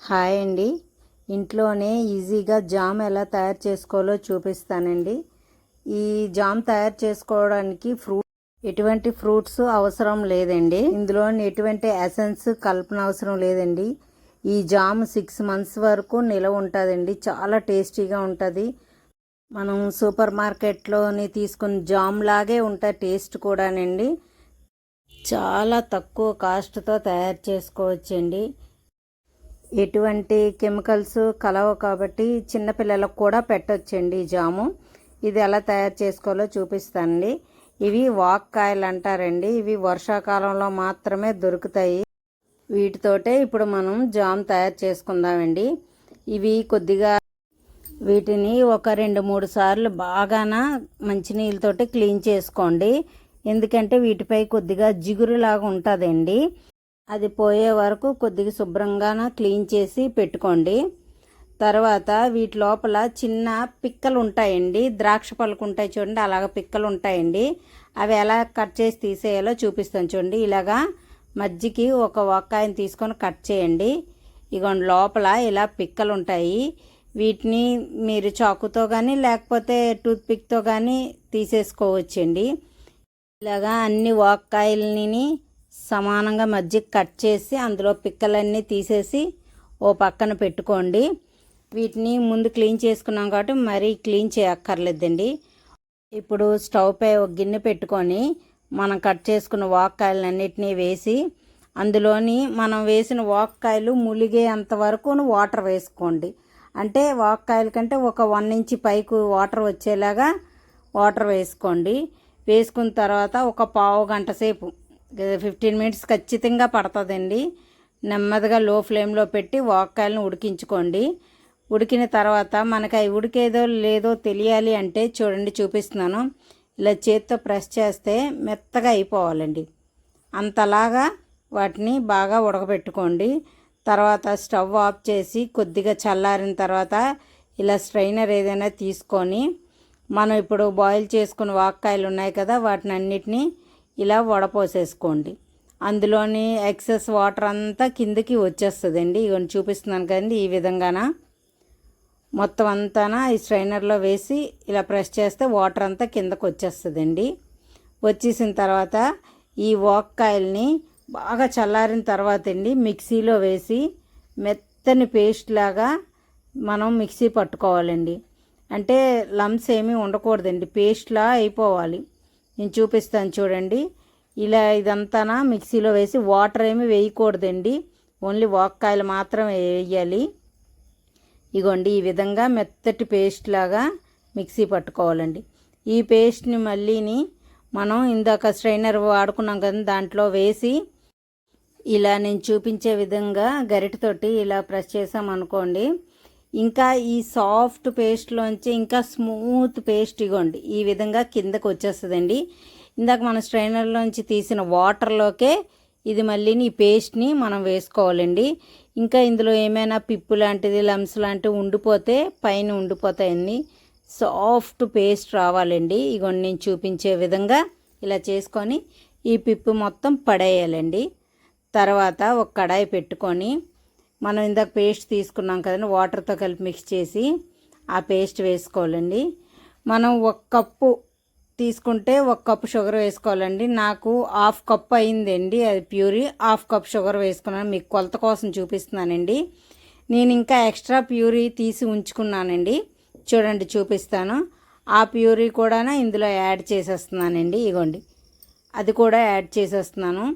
Hi అండి. ఇంట్లోనే ఈజీగా జామ్ ఎలా తయారు చేసుకోవాలో చూపిస్తానండి. ఈ జామ్ తయారు చేసుకోవడానికి ఎటువంటి ఫ్రూట్స్ అవసరం లేదండి. ఇందులో ఎటువంటి ఎసెన్స్ కలపన అవసరం లేదండి. ఈ జామ్ 6 months వరకు నిలవ ఉంటుందండి. చాలా టేస్టీగా ఉంటుంది. మనం సూపర్ మార్కెట్లోని తీసుకున్న జామ్ లాగే ఉంటుంది టేస్ట్ కూడానండి. చాలా తక్కువ కాస్ట్తో తయారు చేసుకోవచ్చండి. ఎటువంటి కెమికల్స్ కలవ కాబట్టి చిన్నపిల్లలకు కూడా పెట్టొచ్చండి ఈ జాము. ఇది ఎలా తయారు చేసుకోవాలో చూపిస్తానండి. ఇవి వాక్కాయలు అంటారండి. ఇవి వర్షాకాలంలో మాత్రమే దొరుకుతాయి. వీటితోటే ఇప్పుడు మనం జామ్ తయారు చేసుకుందామండి. ఇవి కొద్దిగా వీటిని ఒక 2-3 సార్లు బాగాన మంచినీళ్ళతోటి క్లీన్ చేసుకోండి. ఎందుకంటే వీటిపై కొద్దిగా జిగురులాగా ఉంటుందండి. అది పోయే వరకు కొద్దిగా శుభ్రంగా క్లీన్ చేసి పెట్టుకోండి. తర్వాత వీటి లోపల చిన్న పిక్కలు ఉంటాయండి. ద్రాక్ష పళ్ళకు ఉంటాయి చూడండి, అలాగ పిక్కలు ఉంటాయండి. అవి ఎలా కట్ చేసి తీసేయాలో చూపిస్తాను చూడండి. ఇలాగా మధ్యకి ఒక వంకాయని తీసుకొని కట్ చేయండి. ఇగోండి లోపల ఇలా పిక్కలు ఉంటాయి. వీటిని మీరు చాకుతో కానీ లేకపోతే టూత్పిక్తో కానీ తీసేసుకోవచ్చండి. ఇలాగా అన్ని వంకాయలని సమానంగా మధ్యకి కట్ చేసి అందులో పిక్కలన్నీ తీసేసి ఓ పక్కన పెట్టుకోండి. వీటిని ముందు క్లీన్ చేసుకున్నాం కాబట్టి మరీ క్లీన్ చేయక్కర్లేదండి. ఇప్పుడు స్టవ్ పై ఒక గిన్నె పెట్టుకొని మనం కట్ చేసుకున్న వాక్కాయలన్నిటినీ వేసి అందులోని మనం వేసిన వాక్కాయలు ములిగేంత వరకు వాటర్ వేసుకోండి. అంటే వాక్కాయల కంటే ఒక 1 inch పైకి వాటర్ వచ్చేలాగా వాటర్ వేసుకోండి. వేసుకున్న తర్వాత ఒక పావు గంట సేపు 15 minutes ఖచ్చితంగా పడుతుందండి. నెమ్మదిగా లో ఫ్లేమ్లో పెట్టి వాక్కాయలను ఉడికించుకోండి. ఉడికిన తర్వాత మనకి అవి ఉడికేదో లేదో తెలియాలి అంటే చూడండి, చూపిస్తున్నాను. ఇలా చేత్తో ప్రెస్ చేస్తే మెత్తగా అయిపోవాలండి. అంతలాగా వాటిని బాగా ఉడకబెట్టుకోండి. తర్వాత స్టవ్ ఆఫ్ చేసి కొద్దిగా చల్లారిన తర్వాత ఇలా స్ట్రైనర్ ఏదైనా తీసుకొని మనం ఇప్పుడు బాయిల్ చేసుకున్న వాక్కాయలు ఉన్నాయి కదా, వాటిని అన్నిటినీ ఇలా వడపోసేసుకోండి. అందులోని ఎక్సెస్ వాటర్ అంతా కిందకి వచ్చేస్తుందండి. ఇవన్నీ చూపిస్తున్నాను కదండి, ఈ విధంగాన మొత్తం అంతా ఈ స్ట్రైనర్లో వేసి ఇలా ప్రెస్ చేస్తే వాటర్ అంతా కిందకు వచ్చేస్తుందండి. వచ్చేసిన తర్వాత ఈ వాక్కాయల్ని బాగా చల్లారిన తర్వాత అండి మిక్సీలో వేసి మెత్తని పేస్ట్ లాగా మనం మిక్సీ పట్టుకోవాలండి. అంటే లమ్స్ ఏమీ ఉండకూడదండి, పేస్ట్లా అయిపోవాలి. నేను చూపిస్తాను చూడండి. ఇలా ఇదంతా మిక్సీలో వేసి వాటర్ ఏమి వేయకూడదండి, ఓన్లీ వాక్కాయలు మాత్రం వేయాలి. ఇగోండి ఈ విధంగా మెత్తటి పేస్ట్ లాగా మిక్సీ పట్టుకోవాలండి. ఈ పేస్ట్ని మళ్ళీని మనం ఇందాక స్ట్రైనర్ వాడుకున్నాం కదా, దాంట్లో వేసి ఇలా నేను చూపించే విధంగా గరిటెతోటి ఇలా ప్రెస్ చేసామనుకోండి, ఇంకా ఈ సాఫ్ట్ పేస్ట్లోంచి ఇంకా స్మూత్ పేస్ట్ ఇగోండి ఈ విధంగా కిందకు వచ్చేస్తుందండి. ఇందాక మన స్ట్రైనర్లోంచి తీసిన వాటర్లోకే ఇది మళ్ళీ ఈ పేస్ట్ని మనం వేసుకోవాలండి. ఇంకా ఇందులో ఏమైనా పిప్పు లాంటిది లమ్స్ లాంటివి ఉండిపోతే పైన ఉండిపోతాయండి. సాఫ్ట్ పేస్ట్ రావాలండి. ఇగోండి నేను చూపించే విధంగా ఇలా చేసుకొని ఈ పిప్పు మొత్తం పడేయాలండి. తర్వాత ఒక కడాయి పెట్టుకొని మనం ఇందాక పేస్ట్ తీసుకున్నాం కదండి, వాటర్తో కలిపి మిక్స్ చేసి ఆ పేస్ట్ వేసుకోవాలండి. మనం 1 కప్పు తీసుకుంటే 1 కప్పు షుగర్ వేసుకోవాలండి. నాకు 1/2 కప్పు అయిందండి అది ప్యూరీ. 1/2 కప్ షుగర్ వేసుకున్నాను, మీకు కొలత కోసం చూపిస్తున్నానండి. నేను ఇంకా ఎక్స్ట్రా ప్యూరీ తీసి ఉంచుకున్నానండి, చూడండి చూపిస్తాను. ఆ ప్యూరీ కూడా ఇందులో యాడ్ చేసేస్తున్నానండి. ఇగోండి అది కూడా యాడ్ చేసేస్తున్నాను.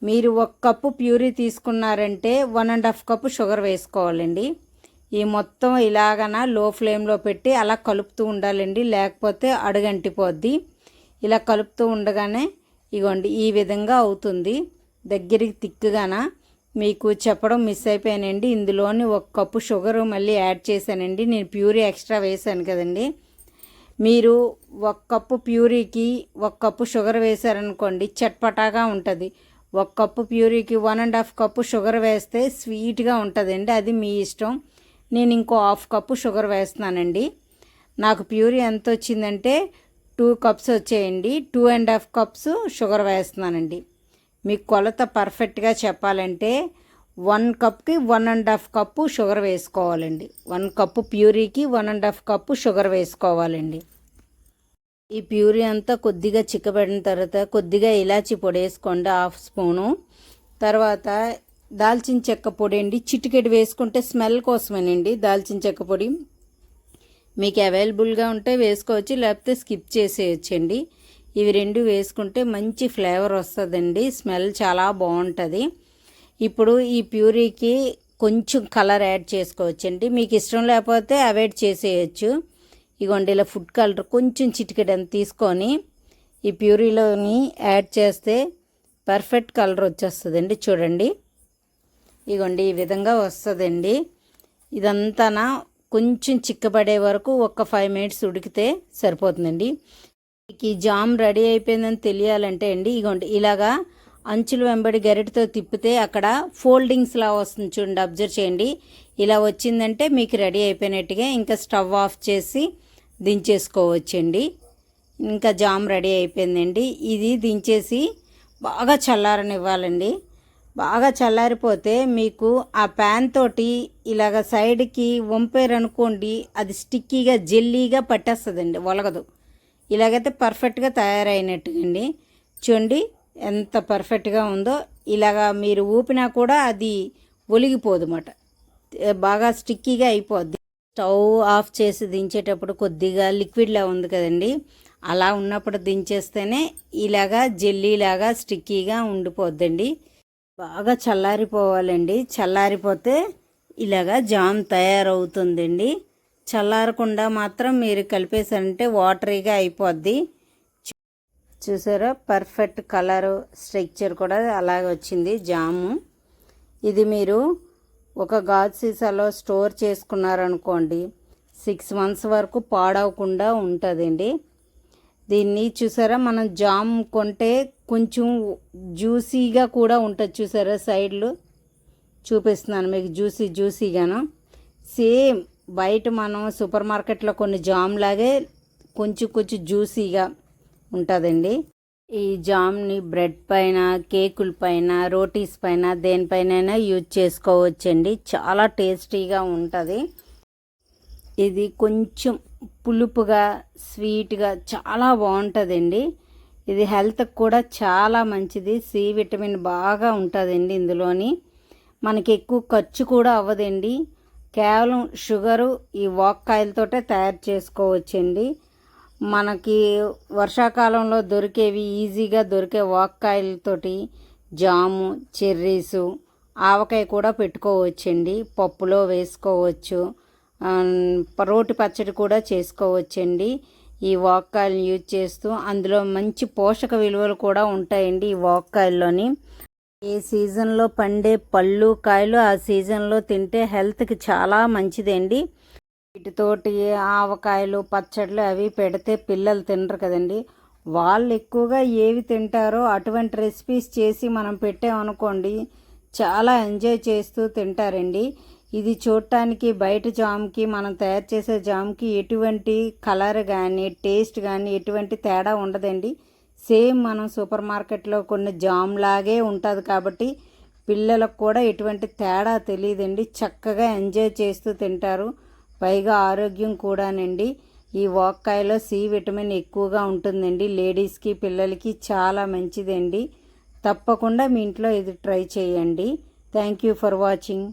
మీరు 1 కప్పు ప్యూరీ తీసుకున్నారంటే 1.5 కప్పు షుగర్ వేసుకోవాలండి. ఈ మొత్తం ఇలాగన లో ఫ్లేమ్లో పెట్టి అలా కలుపుతూ ఉండాలండి, లేకపోతే అడుగంటిపోద్ది. ఇలా కలుపుతూ ఉండగానే ఇగోండి ఈ విధంగా అవుతుంది. దగ్గరికి తిక్కుగాన మీకు చెప్పడం మిస్ అయిపోయానండి. ఇందులోని 1 కప్పు షుగరు మళ్ళీ యాడ్ చేశానండి. నేను ప్యూరీ ఎక్స్ట్రా వేసాను కదండి. మీరు 1 కప్పు ప్యూరీకి 1 కప్పు షుగర్ వేశారనుకోండి, చట్పటాగా ఉంటుంది. 1 కప్పు ప్యూరీకి 1.5 కప్పు షుగర్ వేస్తే స్వీట్గా ఉంటుందండి. అది మీ ఇష్టం. నేను ఇంకో 1/2 కప్పు షుగర్ వేస్తున్నానండి. నాకు ప్యూరీ ఎంత వచ్చిందంటే 2 కప్స్ వచ్చాయండి. 2.5 కప్స్ షుగర్ వేస్తున్నానండి. మీకు కొలత పర్ఫెక్ట్గా చెప్పాలంటే 1 కప్కి 1.5 కప్పు షుగర్ వేసుకోవాలండి. 1 కప్పు ప్యూరీకి 1.5 కప్పు షుగర్ వేసుకోవాలండి. ఈ ప్యూరీ అంతా కొద్దిగా చిక్కబడిన తర్వాత కొద్దిగా ఇలాచి పొడి వేసుకోండి, 1/2 స్పూను. తర్వాత దాల్చిన చెక్క పొడి అండి, చిటికెడు వేసుకుంటే స్మెల్ కోసమేనండి. దాల్చిన చెక్క పొడి మీకు అవైలబుల్గా ఉంటే వేసుకోవచ్చు, లేకపోతే స్కిప్ చేసేయచ్చండి. ఇవి 2 వేసుకుంటే మంచి ఫ్లేవర్ వస్తుందండి, స్మెల్ చాలా బాగుంటుంది. ఇప్పుడు ఈ ప్యూరీకి కొంచెం కలర్ యాడ్ చేసుకోవచ్చండి, మీకు ఇష్టం లేకపోతే అవాయిడ్ చేసేయచ్చు. ఇగోండి ఇలా ఫుడ్ కలర్ కొంచెం చిటికెడని తీసుకొని ఈ ప్యూరీలోని యాడ్ చేస్తే పర్ఫెక్ట్ కలర్ వచ్చేస్తుందండి. చూడండి, ఇగోండి ఈ విధంగా వస్తుందండి. ఇదంతా కొంచెం చిక్కబడే వరకు ఒక 5 మినిట్స్ ఉడికితే సరిపోతుందండి. ఈ జామ్ రెడీ అయిపోయిందని తెలియాలంటే అండి, ఇగోండి ఇలాగా అంచులు వెంబడి గరిటతో తిప్పితే అక్కడ ఫోల్డింగ్స్లా వస్తుంది చూడండి, అబ్జర్వ్ చేయండి. ఇలా వచ్చిందంటే మీకు రెడీ అయిపోయినట్టుగా. ఇంకా స్టవ్ ఆఫ్ చేసి దించేసుకోవచ్చండి. ఇంకా జామ్ రెడీ అయిపోయిందండి. ఇది దించేసి బాగా చల్లారనివ్వాలండి. బాగా చల్లారిపోతే మీకు ఆ ప్యాన్ తోటి ఇలాగ సైడ్కి వంపారనుకోండి, అది స్టిక్కీగా జెల్లీగా పట్టేస్తుందండి, ఒలగదు. ఇలాగైతే పర్ఫెక్ట్గా తయారైనట్టుగా అండి. చూడండి ఎంత పర్ఫెక్ట్గా ఉందో. ఇలాగా మీరు ఊపినా కూడా అది ఒలిగిపోదు అన్నమాట, బాగా స్టిక్కీగా అయిపోద్ది. స్టవ్ ఆఫ్ చేసి దించేటప్పుడు కొద్దిగా లిక్విడ్లా ఉంది కదండి, అలా ఉన్నప్పుడు దించేస్తేనే ఇలాగా జెల్లీలాగా స్టిక్కీగా ఉండిపోద్దండి. బాగా చల్లారిపోవాలండి. చల్లారిపోతే ఇలాగా జామ్ తయారవుతుందండి. చల్లారకుండా మాత్రం మీరు కలిపేసారంటే వాటరీగా అయిపోద్ది. చూసారా, పర్ఫెక్ట్ కలరు స్ట్రక్చర్ కూడా అలాగే వచ్చింది జాము. ఇది మీరు ఒక గాజు సీసాలో స్టోర్ చేసుకున్నారనుకోండి, 6 మంత్స్ వరకు పాడవకుండా ఉంటుందండి. దీన్ని చూసారా, మనం జామ్ కొంటే కొంచెం జ్యూసీగా కూడా ఉంటుంది. చూసారా, సైడ్లు చూపిస్తున్నాను మీకు, జ్యూసీగాను. సేమ్ బయట మనం సూపర్ మార్కెట్లో కొన్ని జామ్ లాగే కొంచెం జ్యూసీగా ఉంటుందండి. ఈ జామ్ని బ్రెడ్ పైన, కేకుల పైన, రోటీస్ పైన, దేనిపైన యూజ్ చేసుకోవచ్చండి. చాలా టేస్టీగా ఉంటుంది. ఇది కొంచెం పులుపుగా, స్వీట్గా చాలా బాగుంటుందండి. ఇది హెల్త్కి కూడా చాలా మంచిది. సి విటమిన్ బాగా ఉంటుందండి ఇందులోని. మనకి ఎక్కువ ఖర్చు కూడా అవ్వదండి. కేవలం షుగరు ఈ వాక్కాయలతోటే తయారు చేసుకోవచ్చండి. మనకి వర్షాకాలంలో దొరికేవి, ఈజీగా దొరికే వాక్కాయలతోటి జాము, చెర్రీసు, ఆవకాయ కూడా పెట్టుకోవచ్చండి. పప్పులో వేసుకోవచ్చు, రోటి పచ్చడి కూడా చేసుకోవచ్చండి. ఈ వాక్కాయలను యూజ్ చేస్తూ అందులో మంచి పోషక విలువలు కూడా ఉంటాయండి ఈ వాక్కాయల్లోని. ఏ సీజన్లో పండే పళ్ళు, కాయలు ఆ సీజన్లో తింటే హెల్త్కి చాలా మంచిదండి. వీటితోటి ఆవకాయలు, పచ్చళ్ళు అవి పెడితే పిల్లలు తినరు కదండి. వాళ్ళు ఎక్కువగా ఏవి తింటారో అటువంటి రెసిపీస్ చేసి మనం పెట్టామనుకోండి, చాలా ఎంజాయ్ చేస్తూ తింటారండి. ఇది చూడటానికి బయట జామ్కి, మనం తయారు చేసే జామ్కి ఎటువంటి కలర్ కానీ, టేస్ట్ కానీ ఎటువంటి తేడా ఉండదండి. సేమ్ మనం సూపర్ మార్కెట్లో కొన్ని జామ్ లాగే ఉంటుంది కాబట్టి పిల్లలకు కూడా ఎటువంటి తేడా తెలియదండి. చక్కగా ఎంజాయ్ చేస్తూ తింటారు. పైగా ఆరోగ్యం కూడానండి. ఈ వాక్కాయలో సి విటమిన్ ఎక్కువగా ఉంటుందండి. లేడీస్కి, పిల్లలకి చాలా మంచిదండి. తప్పకుండా మీ ఇంట్లో ఇది ట్రై చేయండి. Thank you for watching.